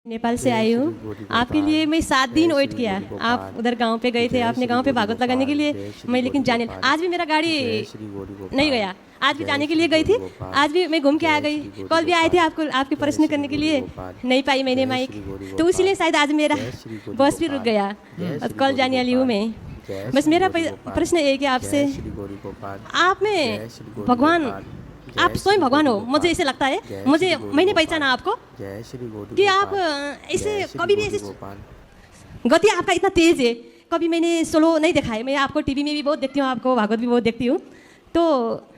नेपाल से आई हूँ। आपके लिए मैं 7 दिन वेट किया। आप उधर गांव पे गए थे, आपने गांव पे भागवत लगाने के लिए, मैं लेकिन जाने, आज भी मेरा गाड़ी नहीं गया। आज भी जाने के लिए गई थी, आज भी मैं घूम के आ गई। कल भी आए थे आपको, आपके प्रश्न करने के लिए, नहीं पाई मैंने माइक, तो इसीलिए शायद आज मेरा बस भी रुक गया और कल जाने वाली हूँ मैं। बस मेरा प्रश्न ये है कि आपसे, आप में भगवान, आप स्वयं भगवान हो, मुझे ऐसे लगता है, मैंने पहचाना आपको कि आप ऐसे कभी भी ऐसे गति आपका इतना तेज है, कभी मैंने स्लो नहीं देखा है। मैं आपको टीवी में भी बहुत देखती हूँ, आपको भागवत भी बहुत देखती हूँ, तो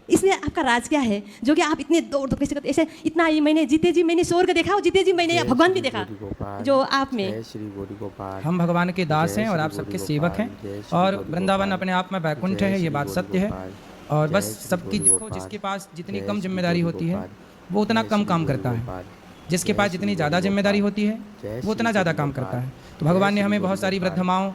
इसमें आपका राज क्या है जो कि आप इतने दौड़ कैसे करते ऐसे इतना ही। मैंने जीते जी मैंने स्वर्ग देखा और जीते जी मैंने भगवान भी देखा जो आप में। हम भगवान के दास हैं और आप सबके सेवक हैं, और वृंदावन अपने आप में वैकुंठ है, ये बात सत्य है। और बस सबकी देखो, जिसके पास जितनी कम जिम्मेदारी होती है वो उतना कम काम करता है, जिसके पास जितनी ज़्यादा जिम्मेदारी होती है वो उतना ज़्यादा काम करता है। तो भगवान ने हमें बहुत सारी वृद्ध माओं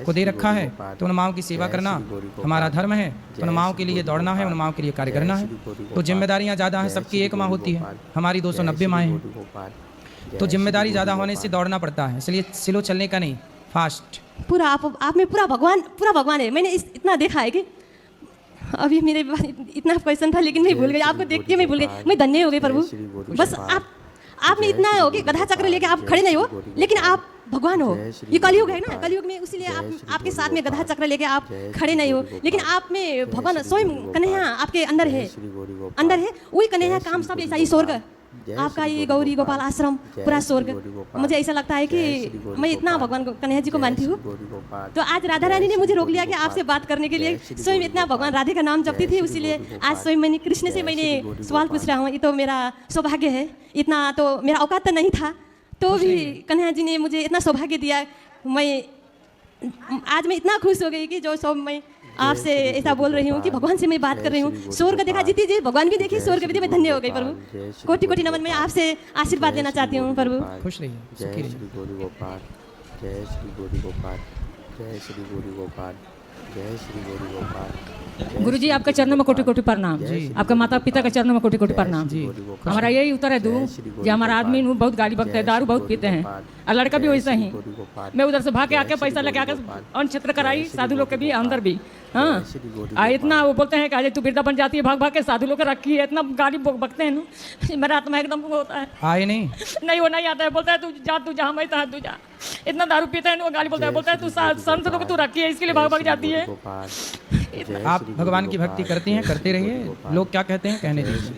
को दे रखा है, तो उन माओं की सेवा करना हमारा धर्म है, तो उन माओं के लिए दौड़ना है, उन माओं के लिए कार्य करना है। तो जिम्मेदारियाँ ज़्यादा हैं, सबकी एक माँ होती है, हमारी 290 माएँ हैं, तो जिम्मेदारी ज़्यादा होने से दौड़ना पड़ता है, इसलिए स्लो चलने का नहीं, फास्ट। पूरा आप में पूरा भगवान है। मैंने इतना देखा है कि अभी मेरे पास इतना क्वेश्चन था लेकिन मैं भूल गई, आपको देख के मैं भूल गई। मैं धन्य हो गई प्रभु। बस आप में इतना हो कि गधा चक्र लेके आप खड़े नहीं हो, लेकिन आप भगवान हो। ये कलयुग है ना, कलयुग में इसीलिए आपके साथ में गधा चक्र लेके आप खड़े नहीं हो, लेकिन आप में भगवान स्वयं कन्हैया आपके अंदर है, वही कन्हैया काम सब ऐसा ही स्वर्ग आपका, ये गौरी गोपाल आश्रम पूरा स्वर्ग। मुझे ऐसा लगता है कि मैं इतना भगवान को कन्हैया जी को मानती हूँ। तो आज राधा रानी ने मुझे रोक लिया कि आपसे बात करने के लिए, स्वयं इतना भगवान राधे का नाम जपती थी, इसीलिए आज स्वयं मैंने कृष्ण से मैंने सवाल पूछ रहा हूँ। ये तो मेरा सौभाग्य है, इतना तो मेरा औकात तो नहीं था, तो भी कन्हैया जी ने मुझे इतना सौभाग्य दिया। आज मैं इतना खुश हो गई कि जो सब मैं आपसे ऐसा बोल रही हूँ कि भगवान से मैं बात कर रही हूँ। स्वर्ग देखा जीती जी, भगवान भी देखी, स्वर्ग भी। मैं धन्य हो गई प्रभु। कोटि कोटि नमन। मैं आपसे आशीर्वाद लेना चाहती हूँ प्रभु। खुश रहिए, सुखी रहिए। जय श्री गौरी गोपाल, जय श्री गौरी गोपाल, जय श्री गौरी गोपाल। गुरु जी आपके चरणों में कोटि कोटि प्रणाम, आपके माता पिता के चरणों में कोटि कोटि प्रणााम। हमारा यही उत्तर है दूँ कि हमारा आदमी बहुत गाली बकते हैं, दारू बहुत पीते हैं, और लड़का भी वैसा ही। मैं उधर से भाग के आके पैसा लेके आकर अन्न क्षेत्र कराई, साधु लोग के भी अंदर भी। हाँ, इतना वो बोलते हैं कि अजय तू वृद्धा बन जाती है, भाग भाग के साधु लोग रखी है, इतना गाली बकते हैं ना, मेरा आत्मा एकदम होता है। आए नहीं नहीं, वो नहीं आता है, बोलता है तू जहाँ मैं तहाँ तू जा। इतना दारू पीता है, वो गाली बोलता है तू संत लोग तू रखी है, इसके लिए भाग भाग जाती है। आप भगवान की भक्ति करती हैं, करते रहिए। लोग क्या कहते हैं कहने दीजिए।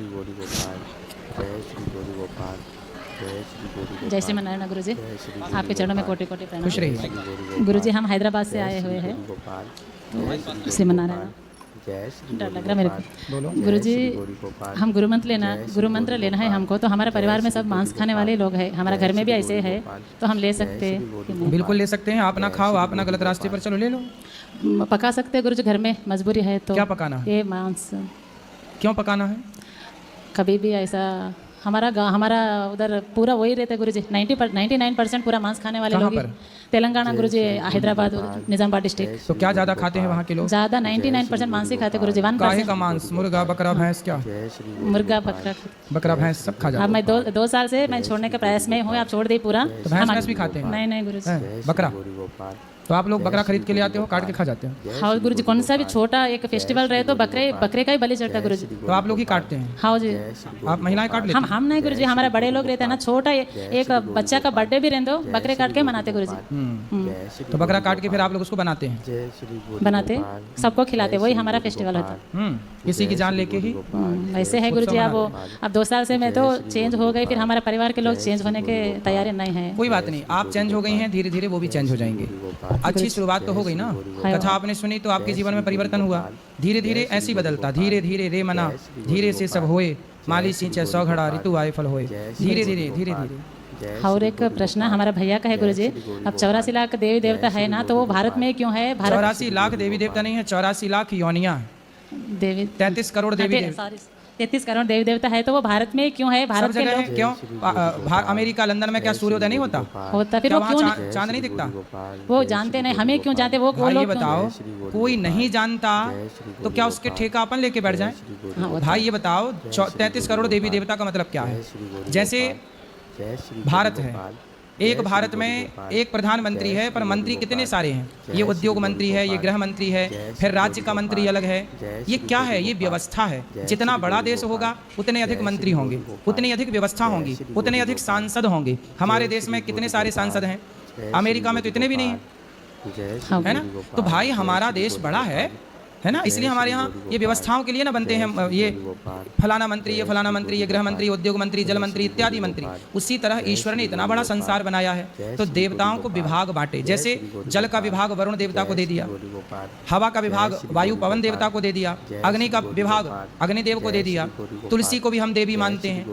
जय श्री नारायण गुरु जी, आपके चरणों में कोटि कोटि प्रणाम। खुश रहिए। गुरु जी हम हैदराबाद से आए हुए हैं, श्रीमन नारायण। डर लग रहा मेरे को। गुरु जी हम गुरु मंत्र लेना है हमको। तो हमारे परिवार में सब मांस खाने वाले लोग हैं, हमारा घर में भी ऐसे है, तो हम ले सकते हैं? बिल्कुल ले सकते हैं। आप ना खाओ, आप ना गलत रास्ते पर चलो, ले लो। पका सकते हैं गुरु जी, घर में मजबूरी है तो। क्या पकाना है? ये मांस। क्यों पकाना है? कभी भी ऐसा हमारा उधर पूरा वही रहता है गुरु जी, 99% पूरा मांस खाने वाले लोग। तेलंगाना गुरु जी, हैदराबाद, निजामाबाद डिस्ट्रिक्ट। तो क्या ज़्यादा खाते हैं वहाँ के लोग? ज़्यादा 99% मांस ही खाते गुरु जी। 1% का मांस, मुर्गा बकरा भैंस, क्या मुर्गा बकरा भैंस सब खा जाते हैं। अब मैं 2 साल से मैं छोड़ने के प्रयास में हूँ। आप छोड़ दी पूरा? तो भैंस भी खाते हैं? नहीं गुरु जी। बकरा? तो आप लोग बकरा खरीद के ले आते हो, काट के खा जाते हो? हाँ गुरु जी, कौन सा भी छोटा एक फेस्टिवल रहे तो बकरे का ही बलि चढ़ता है गुरु जी। तो आप लोग ही काटते हैं? हाँ जी। आप महिलाएं काट लेते हैं? हम नहीं गुरु जी, हमारे बड़े लोग रहते हैं ना, छोटा एक बच्चा का बर्थडे भी रहते हो, बकरे काट के मनाते गुरु जी। तो बकरा काट के फिर आप लोग उसको बनाते हैं? बनाते, सबको खिलाते, वही हमारा फेस्टिवल होता है। किसी की जान लेके ही वैसे है गुरु जी। अब 2 साल से मैं तो चेंज हो गई, फिर हमारे परिवार के लोग चेंज होने के तैयारी नहीं है। कोई बात नहीं, आप चेंज हो गई हैं, धीरे धीरे वो भी चेंज हो जाएंगे। अच्छी शुरुआत तो हो गई ना, कथा आपने सुनी तो आपके जीवन में परिवर्तन हुआ। धीरे धीरे ऐसी बदलता, धीरे धीरे रे मना, धीरे से सब होए, माली सींचे 100 घड़ा, ऋतु आए फल होए। धीरे धीरे। और एक प्रश्न हमारा भैया का है गुरु जी, अब 84 लाख देवी देवता है ना, तो वो भारत में क्यों है? 84 लाख देवी देवता नहीं है, 84 लाख योनियां देवी, 33 करोड़ देवी देवता। 33 करोड़ देवी देवता है, तो वो भारत में क्यों है? भारत के लोग क्यों? अमेरिका, लंदन में क्या सूर्योदय नहीं होता? फिर वो क्यों चांद नहीं दिखता? वो जानते नहीं, हमें क्यों जानते? वो ये बताओ, कोई नहीं जानता तो क्या उसके ठेका अपन लेके बैठ जाए? भाई ये बताओ, 33 करोड़ देवी देवता का मतलब क्या है? जैसे भारत है, एक भारत में एक प्रधानमंत्री है, पर मंत्री कितने सारे हैं। ये उद्योग मंत्री है, ये गृह मंत्री है, फिर राज्य का मंत्री अलग है। ये क्या है? ये व्यवस्था है। जितना बड़ा देश होगा उतने अधिक मंत्री होंगे, उतनी अधिक व्यवस्था होंगी, उतने अधिक सांसद होंगे। हमारे देश में कितने सारे सांसद हैं? अमेरिका में तो इतने भी नहीं हैं, है ना। तो भाई हमारा देश बड़ा है ना, इसलिए हमारे यहाँ ये व्यवस्थाओं के लिए ना बनते हैं, ये फलाना मंत्री, ये फलाना मंत्री, ये गृह मंत्री, उद्योग मंत्री, जल मंत्री इत्यादि मंत्री। उसी तरह ईश्वर ने इतना बड़ा संसार बनाया है तो देवताओं को विभाग बांटे। जैसे जल का विभाग वरुण देवता को दे दिया, हवा का विभाग वायु पवन देवता को दे दिया, अग्नि का विभाग अग्निदेव को दे दिया, तुलसी को भी हम देवी मानते हैं,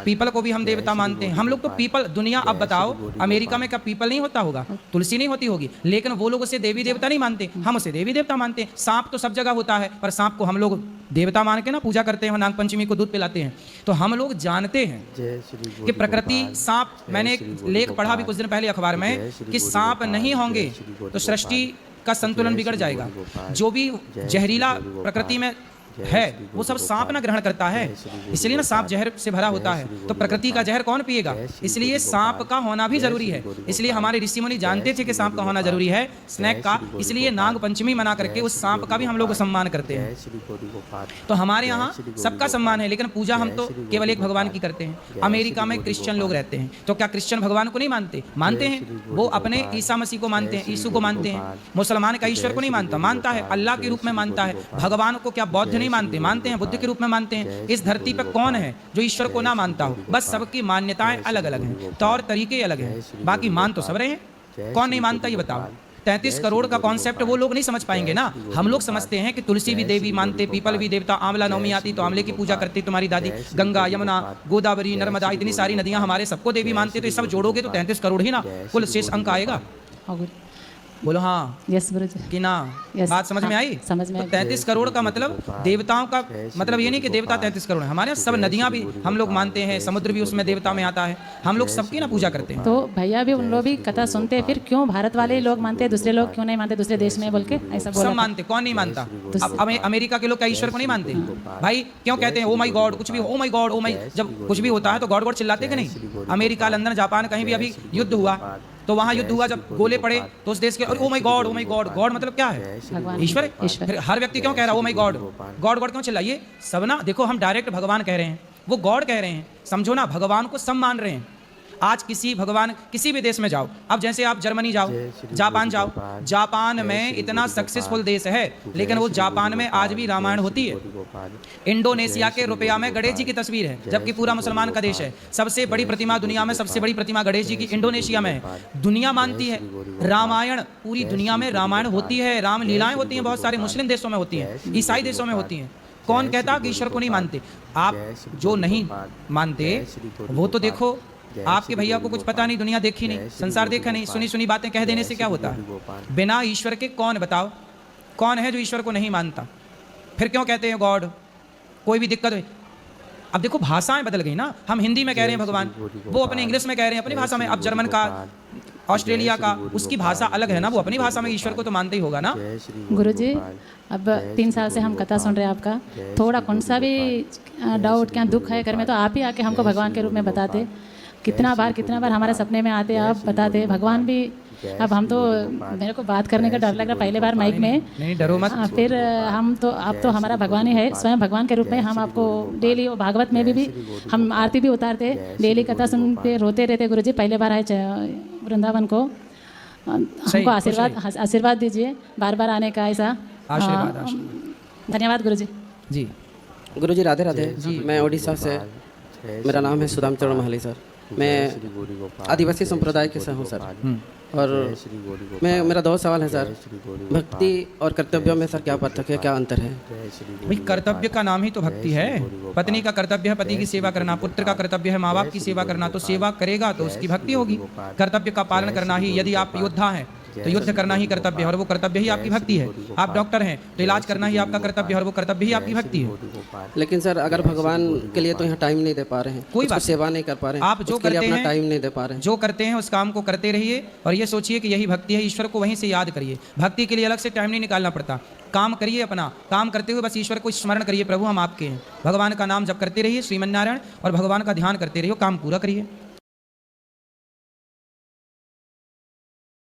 पीपल को भी हम देवता मानते हैं। हम लोग तो पीपल, दुनिया अब बताओ अमेरिका में क्या पीपल नहीं होता होगा, तुलसी नहीं होती होगी, लेकिन वो लोग उसे देवी देवता नहीं मानते, हम उसे देवी देवता मानते हैं। सांप तो सब जगह होता है, पर सांप को हम लोग देवता मान के ना पूजा करते हैं, नाग पंचमी को दूध पिलाते हैं। तो हम लोग जानते हैं कि प्रकृति सांप, मैंने एक लेख पढ़ा भी कुछ दिन पहले अखबार में कि सांप नहीं होंगे तो सृष्टि का संतुलन बिगड़ जाएगा। जो भी जहरीला प्रकृति में है वो सब सांप ना ग्रहण करता है, इसलिए ना सांप जहर से भरा होता है। तो प्रकृति का जहर कौन पिएगा? इसलिए सांप का होना भी जरूरी है। इसलिए हमारे ऋषि मुनि जानते थे कि सांप का होना जरूरी है, स्नेक का, इसलिए नाग पंचमी मना करके उस सांप का भी हम लोग सम्मान करते हैं। तो हमारे यहाँ सबका सम्मान है, लेकिन पूजा हम तो केवल एक भगवान की करते हैं। अमेरिका में क्रिश्चियन लोग रहते हैं, तो क्या क्रिश्चियन भगवान को नहीं मानते? मानते हैं, वो अपने ईसा मसीह को मानते हैं, यीशु को मानते हैं। मुसलमान का ईश्वर को नहीं मानता, मानता है अल्लाह के रूप में मानता है। भगवान को क्या बौद्ध नहीं मानते? मानते हैं, बुद्ध के रूप में मानते हैं। इस धरती पर कौन है जो ईश्वर को ना मानता हो? बस सबकी मान्यताएं अलग अलग हैं, तौर तरीके अलग हैं, बाकी मान तो सब रहे हैं। कौन नहीं मानता ये बताओ? 33 करोड़ का कॉन्सेप्ट वो लोग नहीं समझ पाएंगे ना। हम लोग समझते हैं कि तुलसी भी देवी मानते, पीपल भी देवता, आंवला नवमी आती तो आंवले की पूजा करती तुम्हारी दादी, गंगा यमुना गोदावरी नर्मदा इतनी सारी नदियां हमारे सबको देवी मानते। तो ये सब जोड़ोगे तो 33 करोड़ ही ना कुल शेष अंक आएगा। बोलो हाँ, यस गुरुजी कि ना? बात समझ में आई? समझ में। तो 33 करोड़ का मतलब देवताओं का मतलब ये नहीं कि देवता 33 करोड़ है। हमारे यहाँ सब नदियाँ भी हम लोग मानते हैं, समुद्र भी उसमें देवता में आता है। हम लोग सबकी ना पूजा करते हैं। तो भैया भी उन लोग भी कथा सुनते हैं, फिर क्यों भारत वाले लोग मानते हैं, दूसरे लोग क्यों नहीं मानते दूसरे देश में बोल के ऐसा बोला? सब मानते, कौन नहीं मानता? अब अमेरिका के लोग क्या ईश्वर को नहीं मानते? भाई क्यों कहते हैं ओ माई गॉड? कुछ भी ओ माई गॉड, ओ माई, जब कुछ भी होता है तो गॉड गॉड चिल्लाते कि नहीं? अमेरिका, लंदन, जापान, कहीं भी अभी युद्ध हुआ तो वहाँ युद्ध हुआ, जब गोले पड़े तो उस देश के ओ माई गॉड, ओ माई गॉड। गॉड मतलब क्या है? ईश्वर। फिर हर व्यक्ति क्यों कह रहा है ओ माई गॉड, गॉड गॉड क्यों चिल्लाइए? सब ना देखो, हम डायरेक्ट भगवान कह रहे हैं, वो गॉड कह रहे हैं, समझो ना, भगवान को सब मान रहे हैं। आज किसी भगवान, किसी भी देश में जाओ, अब जैसे आप जर्मनी जाओ, जापान जाओ, जापान में इतना सक्सेसफुल देश है, लेकिन वो जापान में आज भी रामायण होती है। इंडोनेशिया के रुपया में गणेश जी की तस्वीर है, जबकि पूरा मुसलमान का देश है। सबसे बड़ी प्रतिमा दुनिया में, सबसे बड़ी प्रतिमा गणेश जी की इंडोनेशिया में है। दुनिया मानती है रामायण, पूरी दुनिया में रामायण होती है, राम लीलाएं होती हैं, बहुत सारे मुस्लिम देशों में होती हैं, ईसाई देशों में होती हैं। कौन कहता कि ईश्वर को नहीं मानते? आप जो नहीं मानते वो तो देखो, आपके भैया को कुछ पता नहीं, दुनिया देखी नहीं, संसार देखा नहीं, सुनी सुनी बातें कह देने से क्या होता है? बिना ईश्वर के कौन, बताओ कौन है जो ईश्वर को नहीं मानता? फिर क्यों कहते हैं गॉड? कोई भी दिक्कत है, अब देखो भाषाएं बदल गई ना। हम हिंदी में कह रहे हैं भगवान, वो अपने इंग्लिश में कह रहे हैं अपनी भाषा में। अब जर्मन का, ऑस्ट्रेलिया का, उसकी भाषा अलग है ना, वो अपनी भाषा में ईश्वर को तो मानते ही होगा ना। गुरुजी अब 3 साल से हम कथा सुन रहे हैं आपका, थोड़ा कौन सा भी डाउट क्या दुख है घर में तो आप ही आके हमको भगवान के रूप में बताते। कितना बार हमारे सपने में आते, आप बताते भगवान भी। अब हम तो, मेरे को बात करने का डर लग रहा, पहले बार माइक में। नहीं डरो मत। फिर हम तो, आप तो हमारा भगवान ही है, स्वयं भगवान के रूप में। हम आपको डेली, भागवत में भी हम आरती भी उतारते, डेली कथा सुनते, रोते रहते। गुरुजी पहले बार आए वृंदावन को, हमको आशीर्वाद दीजिए बार बार आने का, ऐसा धन्यवाद गुरुजी। जी गुरुजी राधे राधे जी। मैं उड़ीसा से, मेरा नाम है सुदाम चरण महाली सर। मैं आदिवासी संप्रदाय के से हूँ सर। और मेरा 2 सवाल है सर। भक्ति और कर्तव्य में सर क्या पार्थक्य है, क्या अंतर है? भाई कर्तव्य का नाम ही तो भक्ति है। पत्नी का कर्तव्य है पति की सेवा करना, पुत्र का कर्तव्य है माँ बाप की सेवा करना। तो सेवा करेगा तो उसकी भक्ति होगी। कर्तव्य का पालन करना ही, यदि आप योद्धा हैं तो युद्ध करना ही कर्तव्य है और वो कर्तव्य ही आपकी भक्ति है। आप डॉक्टर हैं तो इलाज करना ही आपका कर्तव्य है और वो कर्तव्य ही आपकी भक्ति है। लेकिन सर अगर भगवान के लिए तो यहाँ टाइम नहीं दे पा रहे हैं, कोई बात, सेवा नहीं कर पा रहे हैं, आप जो करते हैं टाइम नहीं दे पा रहे हैं, जो करते हैं उस काम को करते रहिए और ये सोचिए कि यही भक्ति है। ईश्वर को वहीं से याद करिए। भक्ति के लिए अलग से टाइम नहीं निकालना पड़ता। काम करिए, अपना काम करते हुए बस ईश्वर को स्मरण करिए, प्रभु हम आपके हैं। भगवान का नाम जप करते रहिए, श्रीमन्नारायण, और भगवान का ध्यान करते रहिए, काम पूरा करिए।